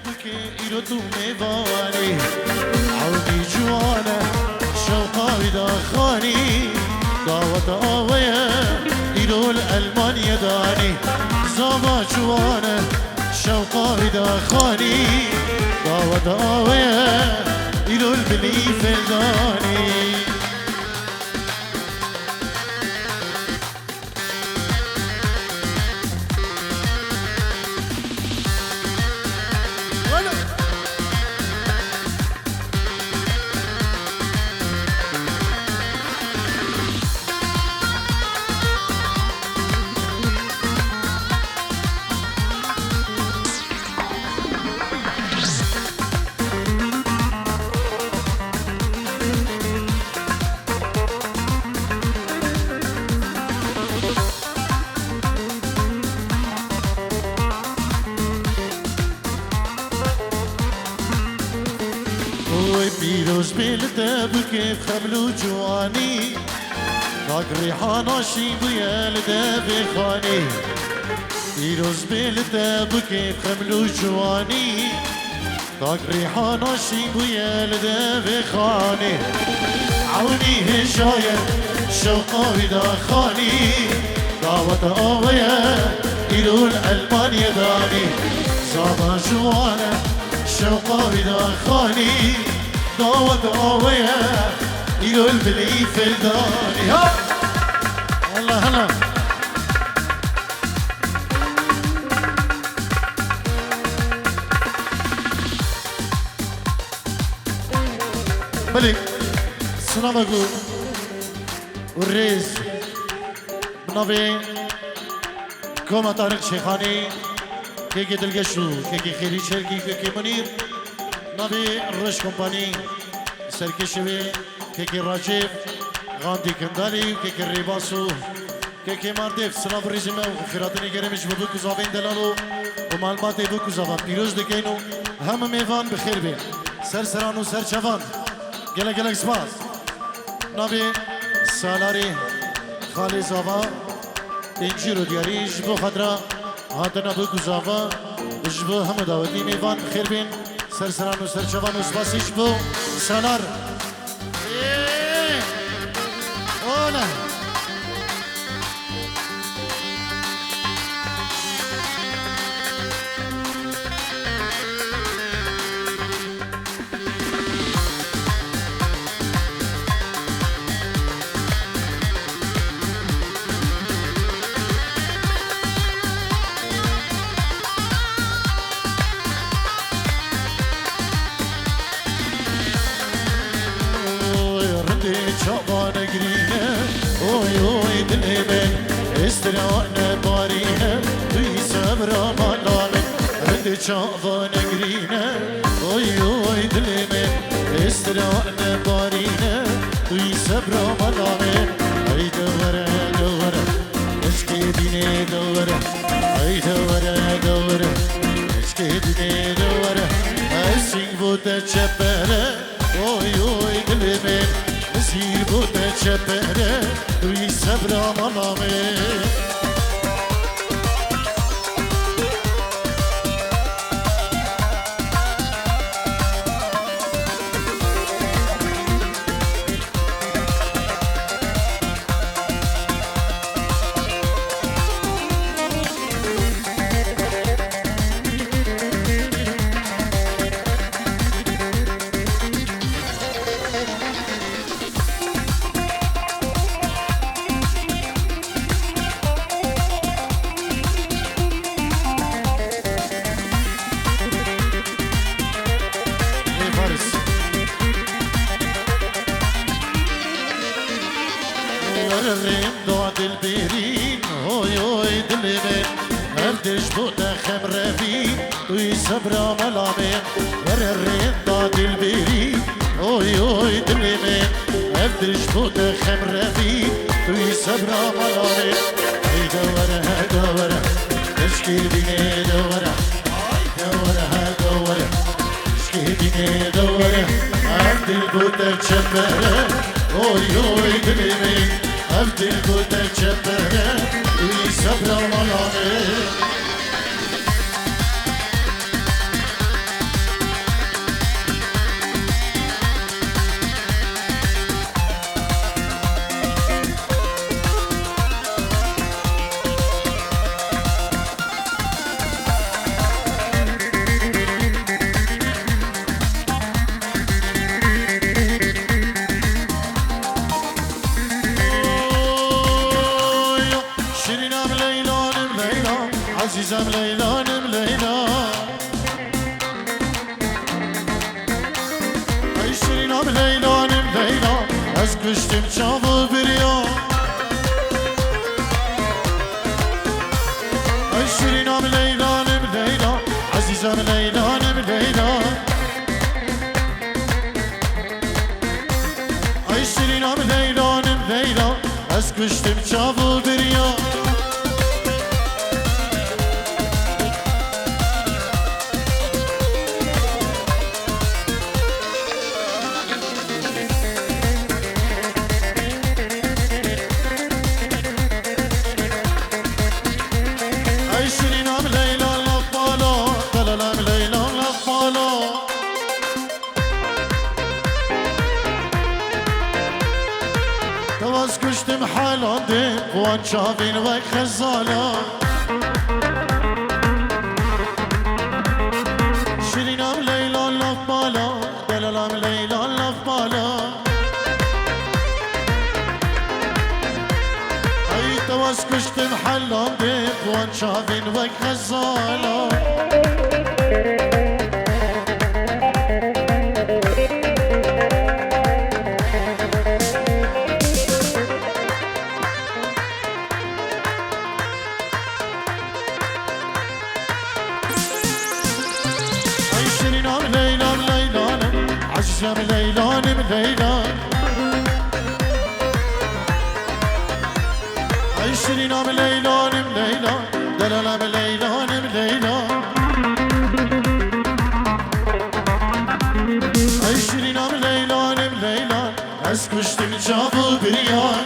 بكي إلو تو ميواني عودي جوانا شوقا بداخاني دعوة آوية إلو الألمانيا داني زابا جوانا شوقا بداخاني دعوة آوية إلو البلي فلداني پیروز بیلده بو کیف خملو جوانی تاک ریحانا شیبو یلده بخانی پیروز بیلده بو کیف خملو جوانی تاک ریحانا شیبو یلده بخانی عونی هشایه شوقا بداخانی دعوت آویه ایلو الألمانيا دانی زابا جوانا شوقا بداخانی دعوت آوية إلو البلي فلداني ها والله هلا ملك السلام أقول والرئيس بنبي كوما طارق شيخاني كيكي دلقشو كيكي خيري شركي كيكي منير نبي الرش كومباني سركشوي كيكي راجيف غاندي كندالي كيكي الريباسو كيكي مارديف سلاف ريزمه وخيراتني كريمش ببوكو زافين دلالو ومعلومات بوكو زافا بيروز دكينو هم ميفان بخير بي سرسران وسرشفان جلك جلك سباس نبي سالاري خالي زافا انجيرو دياري جبو خضرا هاتنا بوكو زافا جبو هم داودي ميفان بخير بين سرسران و سرچوان و سپاسیش بو سالار اولا شعبان قرينة اوي اوي دلمن استرانا بارينة دوي سبرا مالامن رد شعبان قرينة اوي اوي دلمن استرانا بارينة دوي سبرا مالامن اي دورة دورة اشكي ديني دورة اي دورة دورة اشكي ديني دورة اسيق بوتا تشبرة اوي اوي دلمن مسیر بوده چپره دوی صبر مالامه الرين دعد البيرين هوي هوي دلمين هردش بوتا خمرفين وي صبرا ملامين الرين دعد البيرين هوي هوي دلمين هردش بوتا خمرفين وي صبرا ملامين هاي دورة هاي دورة اشكي بيني دورة هاي دورة هاي دورة اشكي بيني دورة عبد البوتا تشبرة هوي هوي دلمين عبد البوتا تشبرة وي صبرا ملامين ليلانم ليلا از کشتم چاو بریا ای شیرینم لیلانم لیلا عزیزم لیلانم لیلا ای شیرینم لیلانم لیلا از کشتم چاو بریا تواز کشتم حالان ده وان چاوین و خزالا شیرینم لیلا لف بالا دلالم لیلا لف بالا ای تواز کشتم حالان ده وان چاوین و خزالا عزیزم لیلانم لیلا ای شیرینم لیلانم لیلا دلالم لیلانم لیلا ای شیرینم لیلانم لیلا از کشتم چاو بریان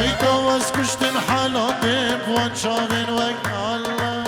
ای تو از کشتم حالان دیم وان چاوین وک الله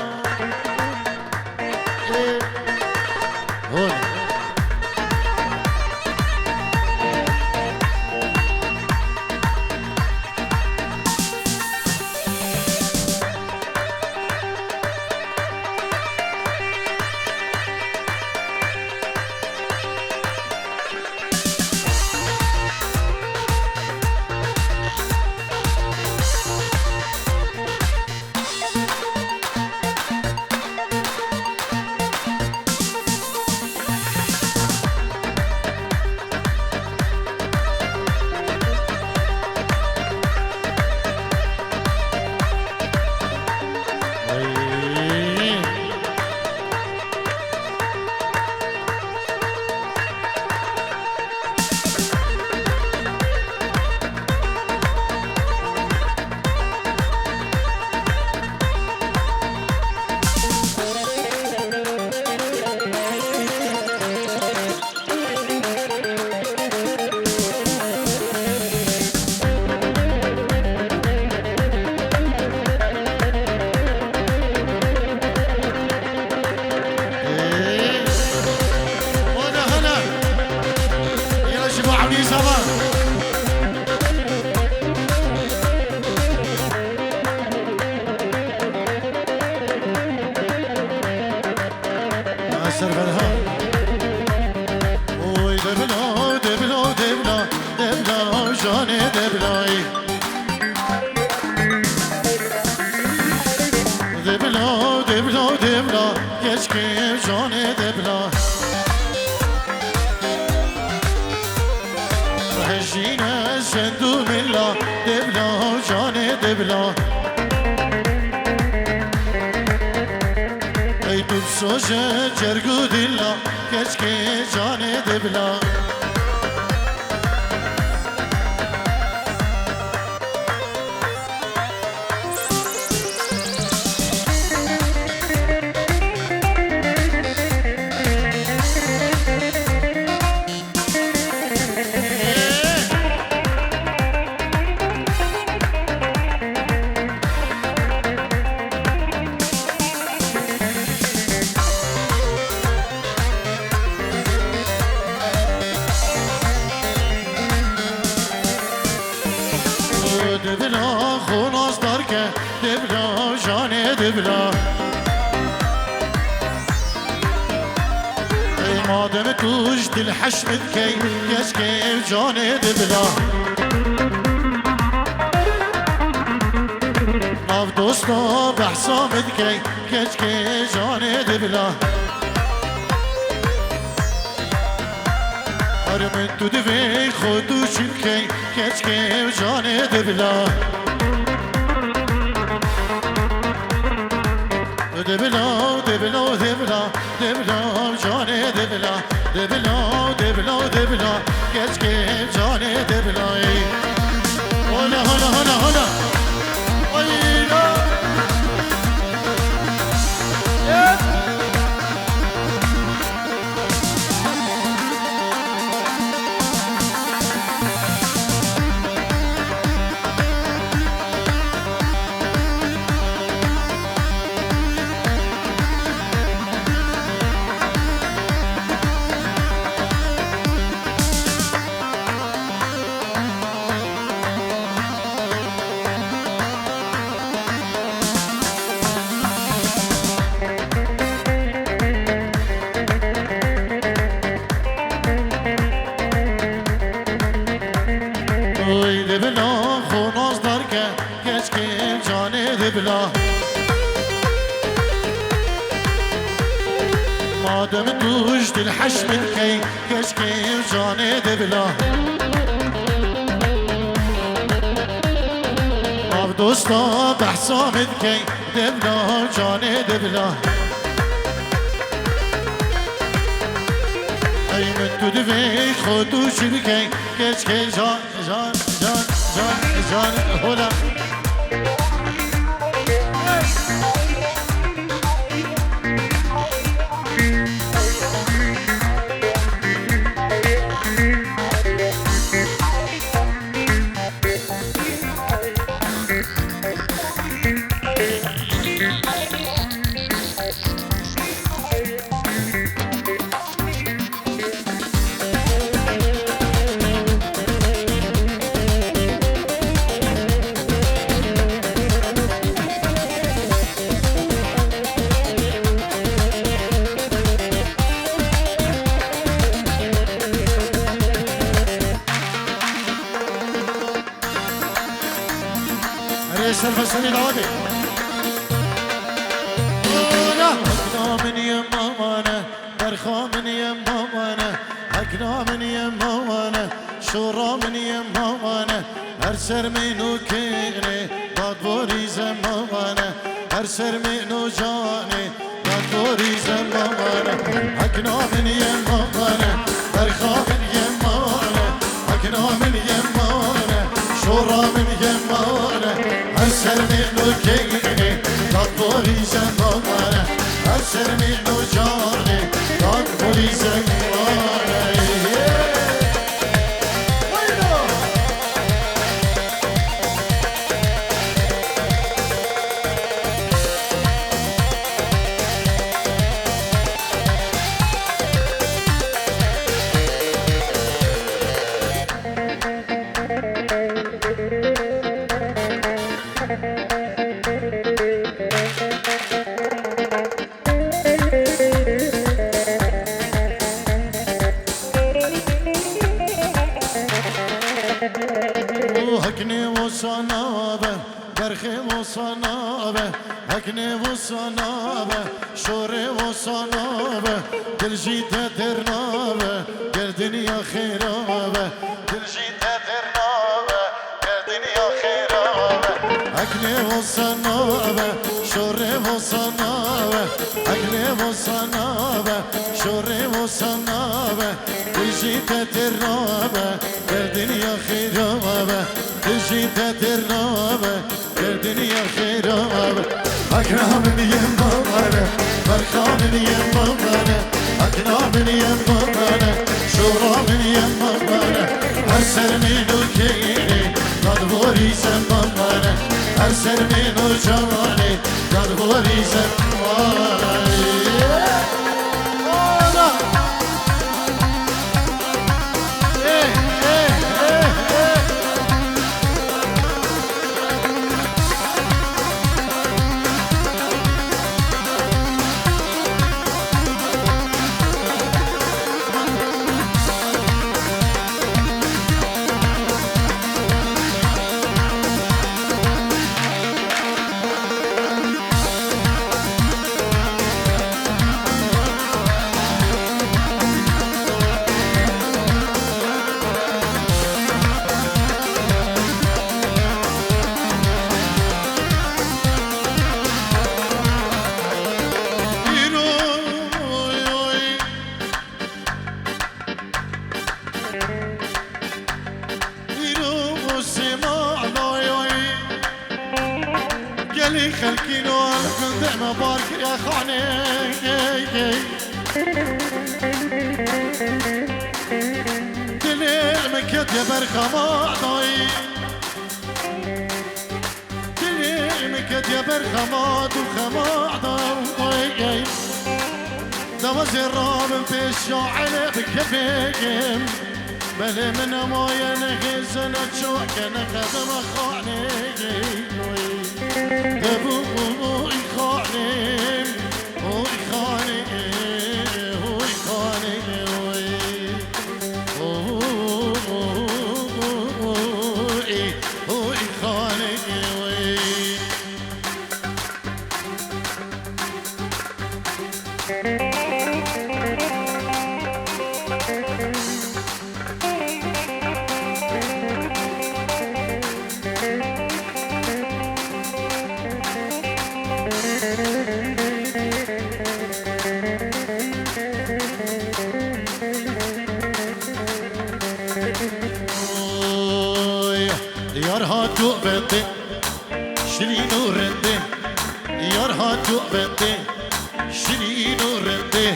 دبلا خوناز دار که دبلا جان دبلا ای مادم توش دل حشمت کی کشکی جان دبلا ناف دوستا بحسامت کی کشکی جان دبلا من تو دوی خودو چیمکی کچکه جانه دبلا دبلا دبلا دبلا دبلا جانه دبلا دبلا دبلا دبلا کچکه جانه دبلا هلا هلا هلا هلا ويلا دبلا خوناز دار که کچکه جانه دبلا مادم دوش دل حشم کی کچکه جانه دبلا آب دوستا بحثامد کی دبلا جانه دبلا ای من تو دوی خودو شبکی کچکه جان جان جان جان جان هلا الفسني العودي أكنا من يمامانا برخا من يمامانا أكنا من يمامانا شورا من يمامانا هرسر منو كيني بادبوري زمامانا هرسر منو جاني بادبوري زمامانا أكنا من يمامانا برخا من يمامانا أكنا من يمامانا شورا من يمامانا هرسر منو كيني بادبوري زمامانا هرسر منو جاني بادبوري زمامانا هكني وصنابه برخي وصنابه هكني وصنابه شوري وصنابه دل جيته درنابه قال دنيا خيرابه دل جيته درنابه قال دنيا خيرابه هكني وصنابه شوري وصنابه هكني وصنابه شوري وصنابه دل جيته درنابه قال دنيا خيرابه جيت ترنابه الدنيا خيرابه أكرم من يمامنا برخا من يمامنا أكرم من يمامنا شورا من يمامنا هرسر منو كيني دادبوري زمامنا هرسر منو جواني دادبوري زمامنا بارك يا خاني دلي مكت يا برخماضي دلي مكت يا برخماض وخماضي دوز الراب في الشعر بكفيكم بل من مويا نغزنا تشوك نخدم خاني ابوي خاني هوي خاني هوي خاني هوي خاني يارهاتو بنتي شرينو رندي يارهاتو بنتي شرينو رندي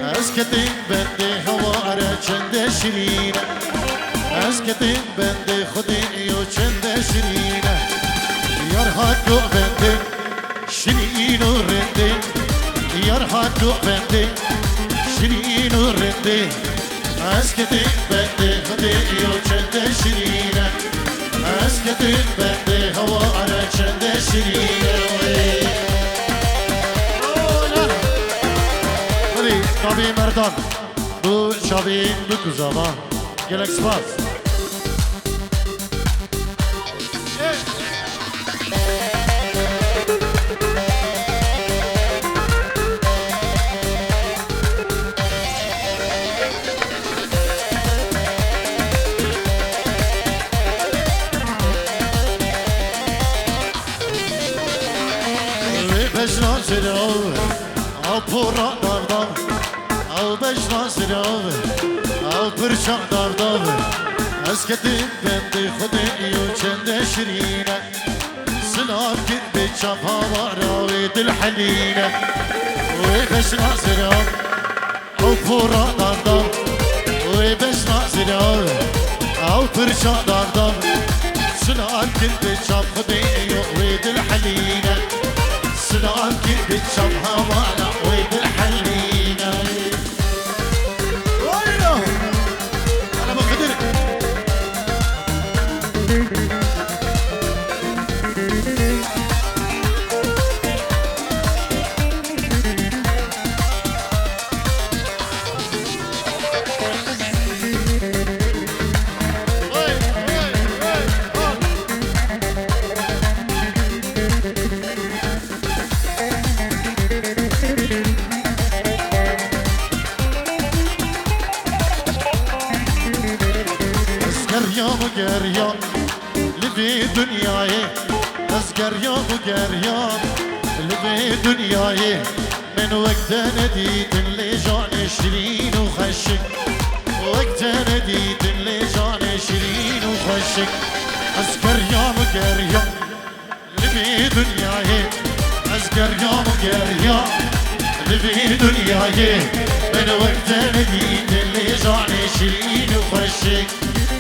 اسكتي بنتي هوارا چند شرينه اسكتي بنتي خدي يو چند شرينه يارهاتو بنتي شرينو رندي يارهاتو بنتي شرينو رندي اسكتي بنتي خدي يو چند شرينه اسكتي بنتي هوارا چند شرينه شبی مردان bu şabin bu zaman gelek spas Beşna sirav al pura davdav al beşna sirav al pırşak davdav esketim bendi khudi yu çende şirine sınav git bi çapa varavi dil haline ve beşna sirav al pura davdav ve beşna sirav al pırşak davdav sınav git bi çapa khudi yu ve dil haline سلام كيف بتشبها وانا وبالحلينا وينه انا بقدرك gerya libi dünyayı az gerya bu gerya libi dünyayı من وقتها نديت اللي جاني شيرين وخشك وقتها نديت اللي جاني شيرين وخشك أذكر يوم وقريا لبي دنياي أذكر يوم وقريا لبي دنياي من وقتها نديت اللي جاني شيرين وخشك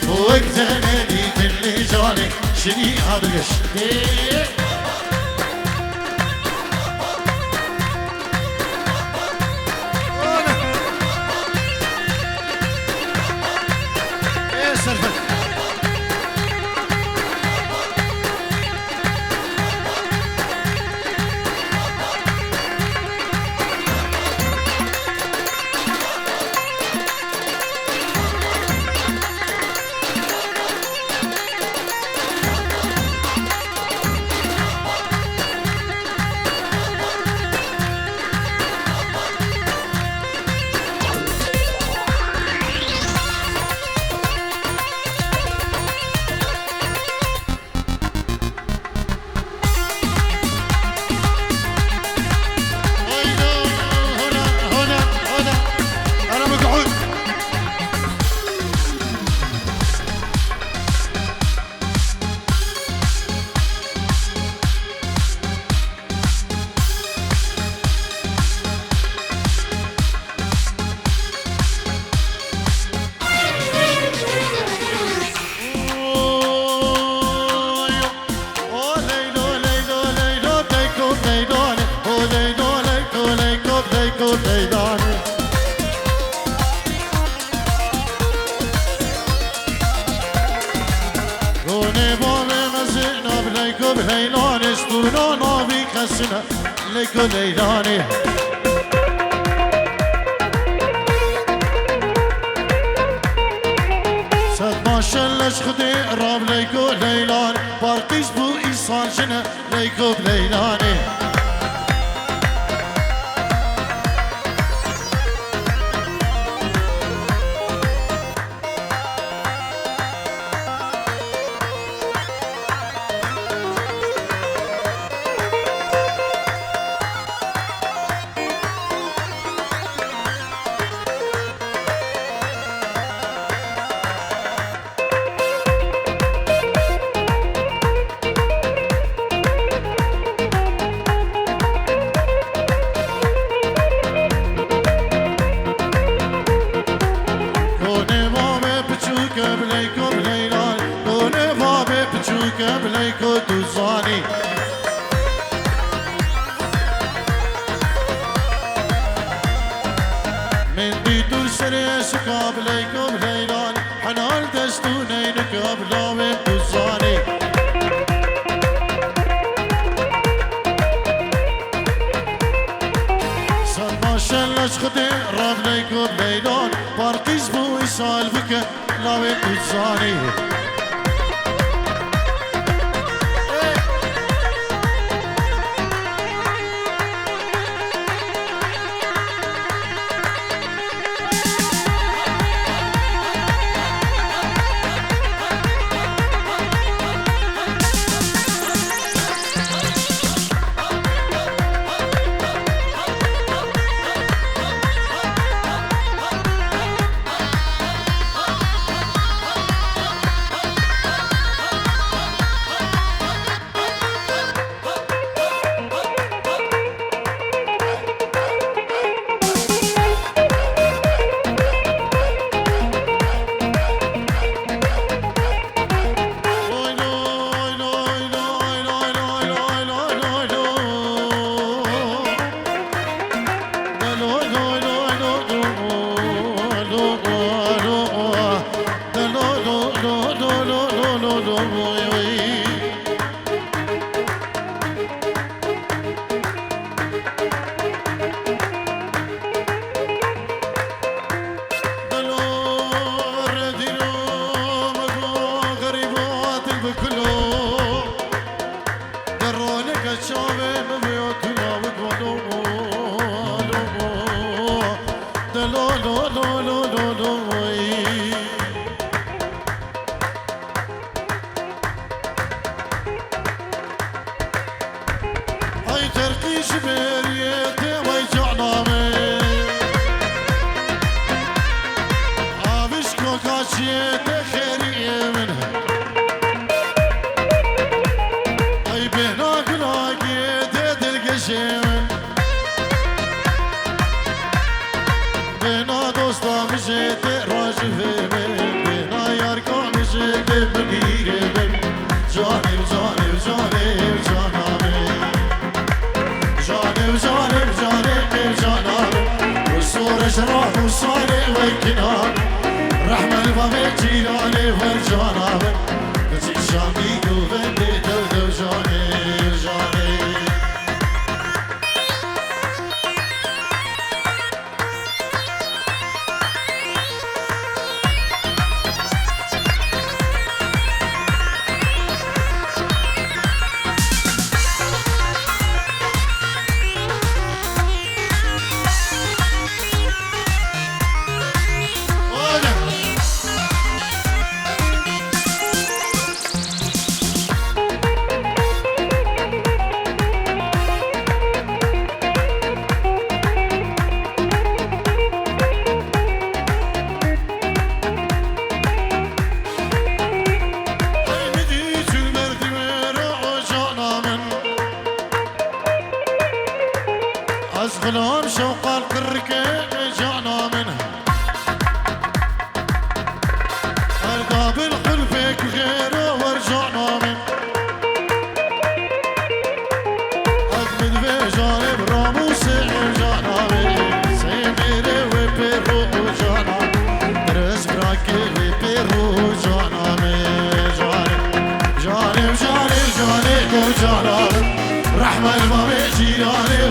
وقتها نديت اللي جاني شيرين هذا القش ليكو ليلاني صد ما شلش خدي راب ليكو ليلاني بارقيش بو إيصال جنة ليكو بليلاني قبليكو دوزاني من ديدو سريس قبليكو بليلان حنال دستونين قبلاوي دوزاني سلما شلش خدي رابليكو بليلان بارقيز بو إسال بك لاوي دوزاني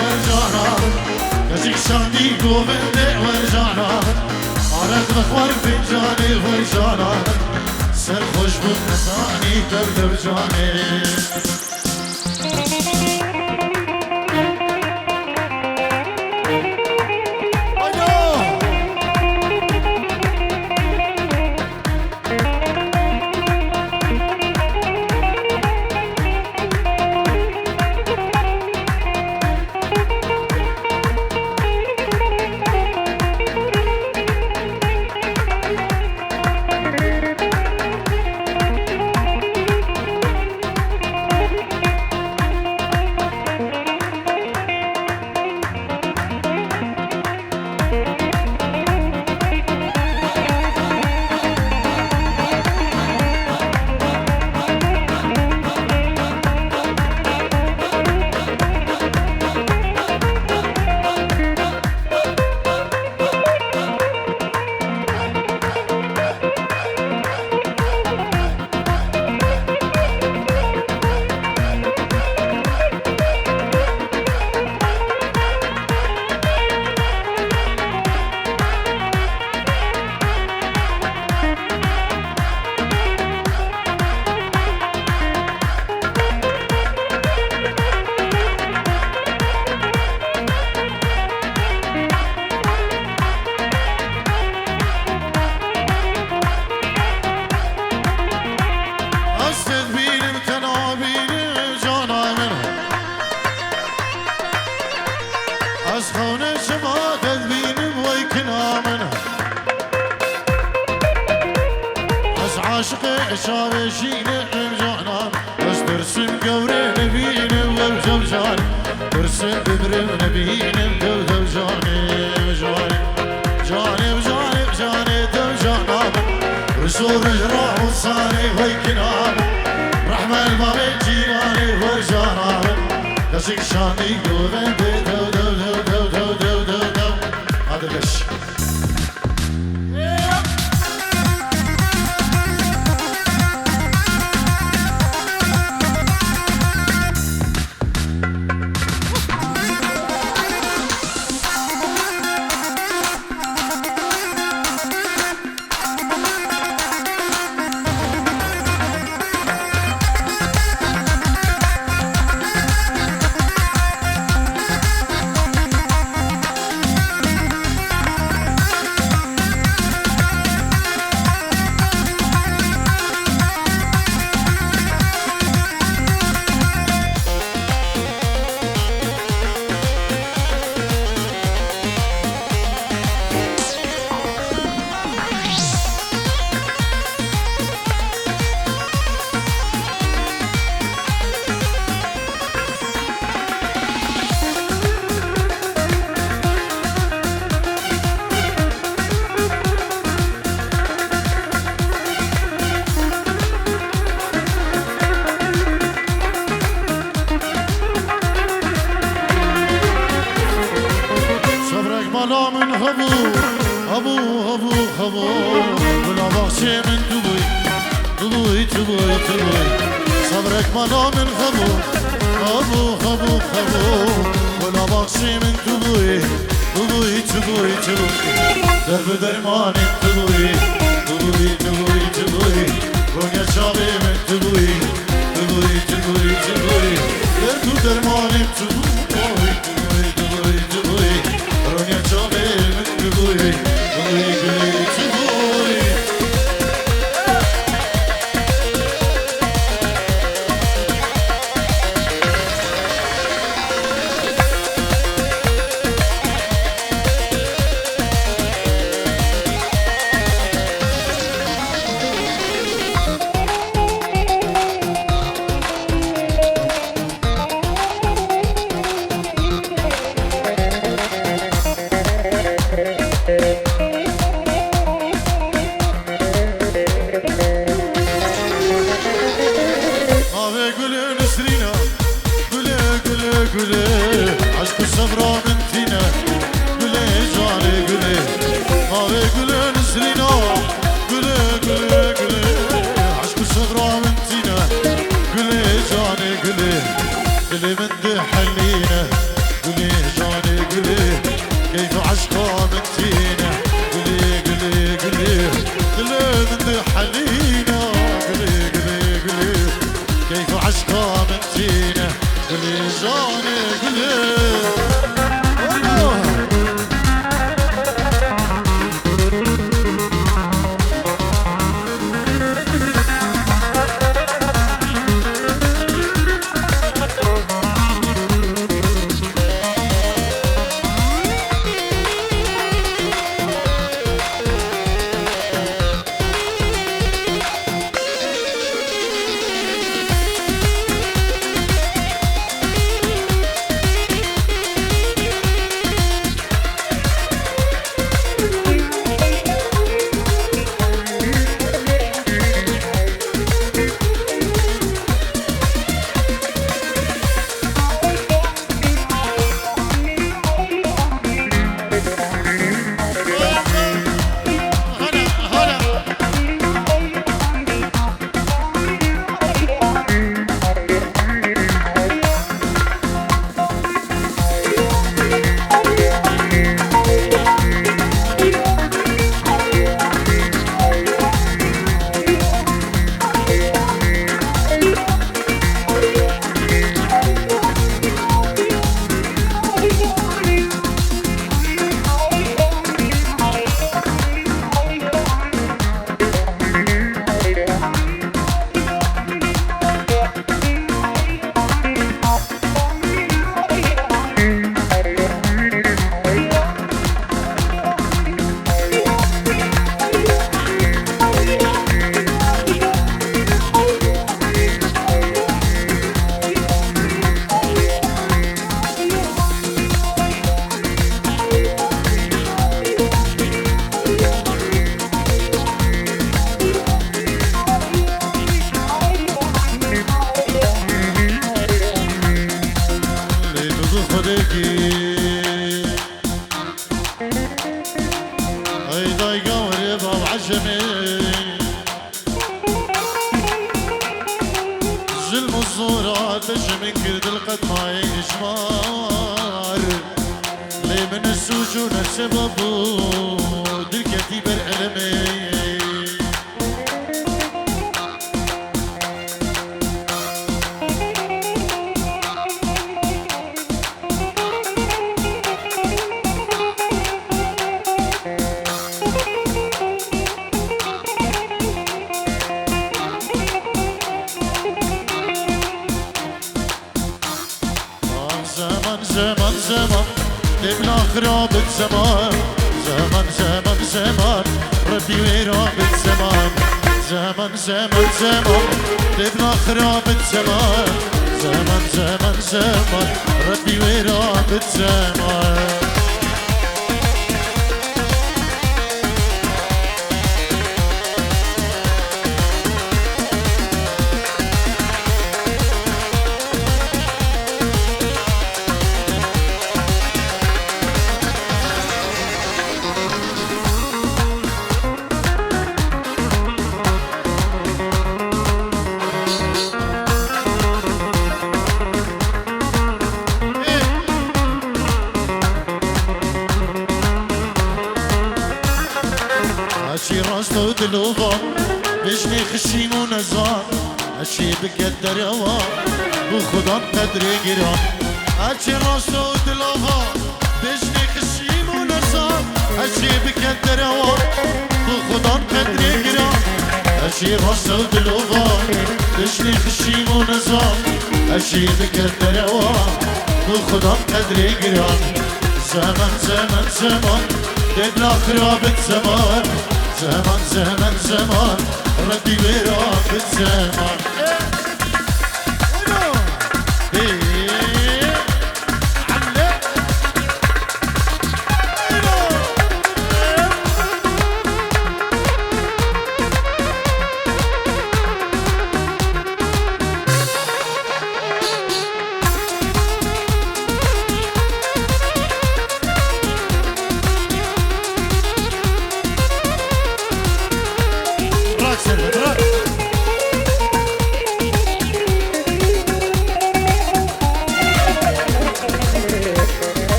ورجانا كشك شاندي قوبندي ورجانا عرق بخوار فنجاني ورجانا سر خوش بنتاني دردر جاني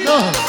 Oh.